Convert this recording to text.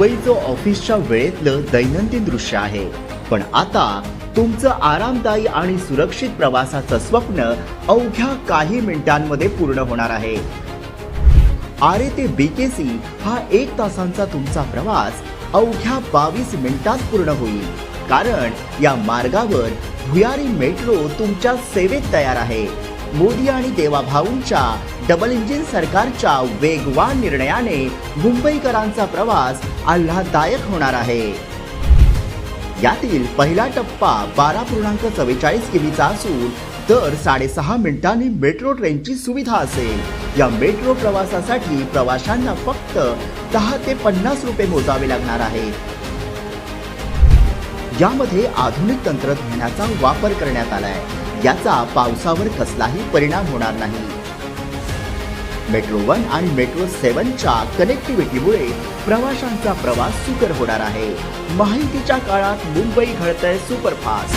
मुंबईचं ऑफिसच्या वेळेतलं दैनंदिन दृश्य आहे, पण आता तुमचं आरामदायी आणि सुरक्षित प्रवासाचं स्वप्न अवघ्या काही मिनिटांमध्ये पूर्ण होणार आहे। आरे ते BKC हा 1 तासांचा तुमचा प्रवास अवघ्या 22 मिनिटात पूर्ण होईल, कारण या मार्गावर भुयारी मेट्रो तुमच्या सेवेत तयार आहे। मोदी आणि देवाभाऊंच्या डबल इंजिन सरकारच्या वेगवान निर्णयाने मुंबईकरांचा प्रवास आल्हाददायक होणार आहे। यातील पहिला टप्पा 12.44 किमीचा असून दर 6.5 मिनिटांनी मेट्रो ट्रेनची सुविधा असेल। या मेट्रो प्रवासासाठी प्रवाशांना फक्त 10 ते 50 रुपये मोजावे लागणार आहे। यामध्ये आधुनिक तंत्रज्ञानाचा वापर करण्यात आलाय, याचा पावसावर कसलाही परिणाम होणार नाही। मेट्रो 1 आणि मेट्रो 7च्या कनेक्टिव्हिटीमुळे प्रवाशांचा प्रवास सुकर होणार आहे। माहितीच्या काळात मुंबई घडतंय सुपरफास्ट।